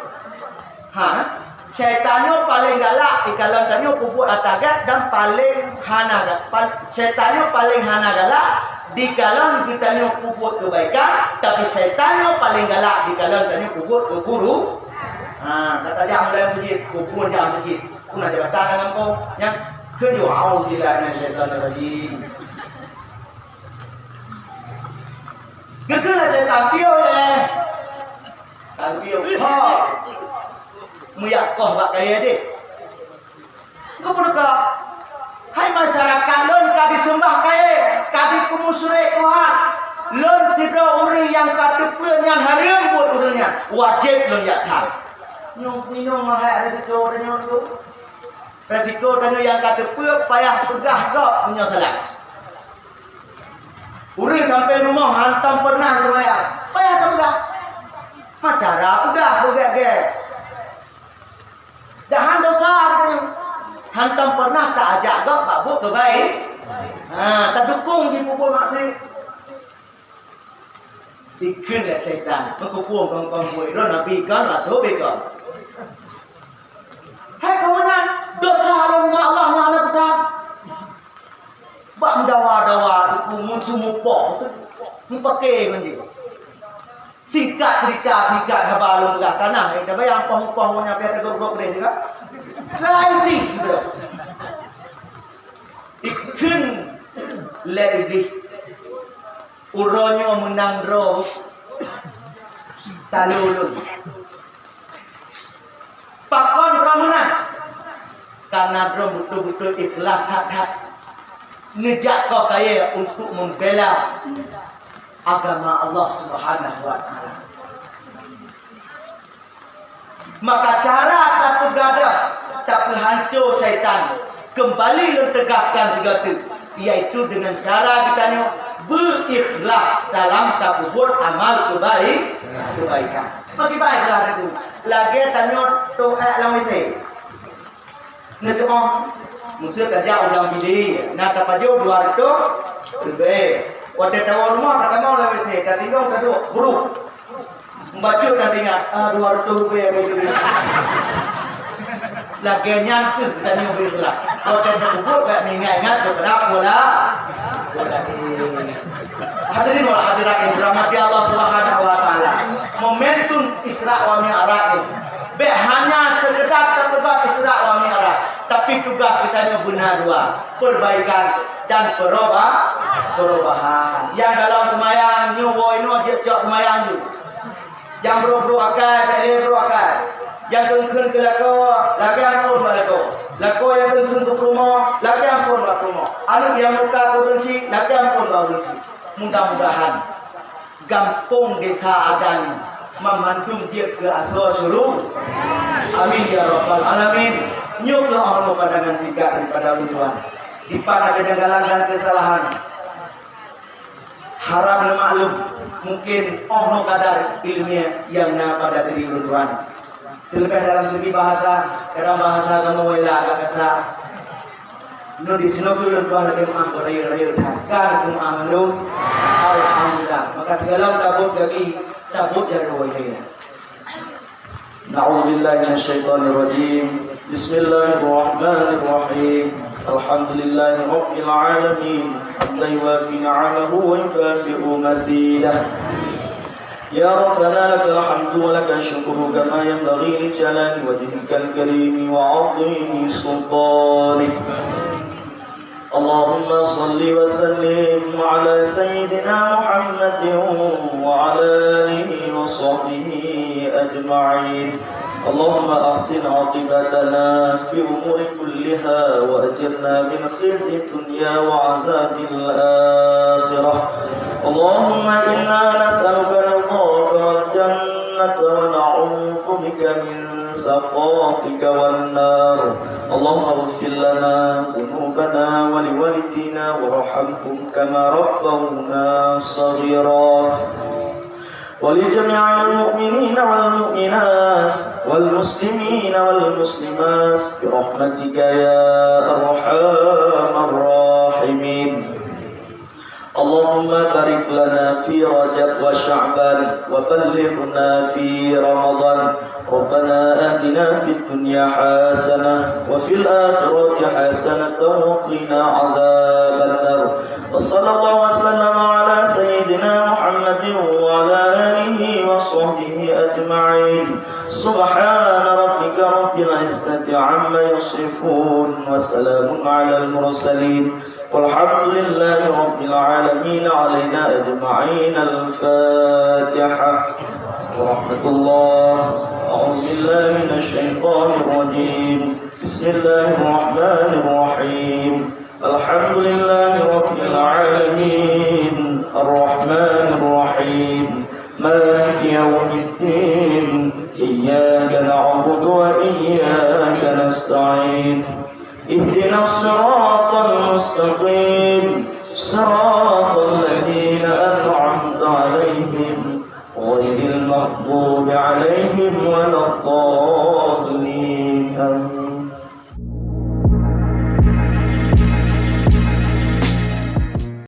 Syaitannya paling galak. Kalau tanya pupuk atagat dan paling hana. Syaitannya paling hana galak. Di kalangan kita ni pupuk kebaikan, tapi syaitannya paling galak di kalangan kita ni pupuk keburu. Kata dia mulai masjid, pupuk dia masjid. Pun ada batal dengan kau yang kerja auzubillah minasyaitanir rajim. Gegelah syaitan piau leh. Kalau piau, muyak kau bak kaya deh. Kau pernah hai masyarakat lon kadi sembah kaya, kadi kumusyrik Tuhan. Lon sidra uri yang kadu penyan harian buat urangnya wajib lon ya tahu. Nyong mahai ada resiko tanya tu. Resiko tanya yang kadu payah pegah kau punya salah. Uri sampai rumah hantam pernah semaya. Payah tak pegah. Macara udah ge. Dah dosa tanya. Hantam pernah tak ajak gak Pak Bu ke baik. Tak dukung di pupuk maksud. Dikir ya syaitan. Mengkupung kong-kong buik. Nabi kan rasul kan. Hai kawanan. Dosa halang dengan Allah Maha Besar. Bak mendawa-dawa. Dukung muncul mupok. Mumpake mandi. Singkat cerita. Singkat habalung belah tanah. Dah bayang poh-poh. Menyapia tegur-tegur dia juga. Lain ikun lebih uronyo menang roh talulun pakon ramuna karena roh betul-betul ikhlas hak ngejak kau kaya untuk membela agama Allah Subhanahu wa taala. Maka cara tak bergadah tak berhancur syaitan kembali mentegaskan tiga itu yaitu dengan cara kita berikhlas dalam takbur amal kebaikan. Bagi baiklah itu. Lagi tanya doa lawise. Ngeto musuh kerja ulang bidi. Nak tapaju 200 lebih. Waktu tahu rumah kata mau lawise, tak tinggal kado buruk. Membaca dan tinggal 200 rupiah begitu. Lagi nyangkut dan yang berikhlas. Kalau kita kubur tak ingat kepada bola ini. Hadirin wal hadirat yang dirahmati Allah Subhanahu wa taala. Momentum Isra wa Mi'raj ini hanya sekedar tak berbab Isra wa Mi'raj, tapi tugas kita ini benar dua, perbaikan dan perubahan. Yang dalam semayang nyowo ini dia semayang tu. Yang bro akai, beli bro akai. Yang tengkun ke laki ampun lako. Lako yang tengkun ke rumah, laki ampun ke rumah. Anak yang muka ke benci, laki ampun ke benci. Mudah-mudahan gampung desa adani memantung dia ke asal suruh. Amin ya rabbal alamin. Nyuklah Allah pandangan sikap daripada Tuhan. Di pada kejanggalan dan kesalahan. Haram dan maklum. Mungkin no kadar ilmiah yang pada diri Tuhan. Terlebih dalam segi bahasa, kadang bahasa kamu wala agak kasar. No di sini tu Tuhan lagi maaf berayul-ayul kan maaf lu. Alhamdulillah. Maka segala kabut bagi kabut dari wajah. Na'udzubillahi minasyaitonir rajim. Bismillahirrahmanirrahim. Alhamdulillahi rabbil alamin. Hamdan yuwafi ni'amahu wa yukafi'u masidah. Ya Rabbana lakal hamdu wa lakal syukru kama yanbaghi li jalali wajhikal karim wa 'azimi sultanik. Allahumma salli wa sallim ala sayyidina Muhammadin wa ala alihi wa sahbihi ajma'in. Allahumma ahsin 'aqibatana fi umuri kulliha wa ajirna min khizyi dunya wa 'adzabil akhirah. Allahumma inna nas'aluka ridhaka wal jannata wa na'udzu bika min sakhatika wan nar. Allahumma ighfir lana dhunubana wa liwalidina warhamhum kama rabbawna shaghira. ولجميع المؤمنين والمؤمنات والمسلمين والمسلمات برحمتك يا أرحم الراحمين. اللهم بارك لنا في رجب وشعبان وبلغنا في رمضان. ربنا آتنا في الدنيا حسنة وفي الآخرة حسنة وقنا عذاب النار. وصلى الله وسلم على سيدنا محمد وعلى آله وصحبه أجمعين. سبحان ربك رب العزة عما يصفون وسلام على المرسلين والحمد لله رب العالمين. علينا أجمعين. الفاتحة. ورحمة الله. أعوذ بالله من الشيطان الرجيم. بسم الله الرحمن الرحيم. الحمد لله رب العالمين الرحمن الرحيم مالك يوم الدين إياك نعبد وإياك نستعين اهدنا الصراط المستقيم صراط الذين أنعمت عليهم غير المغضوب عليهم ولا الضالين.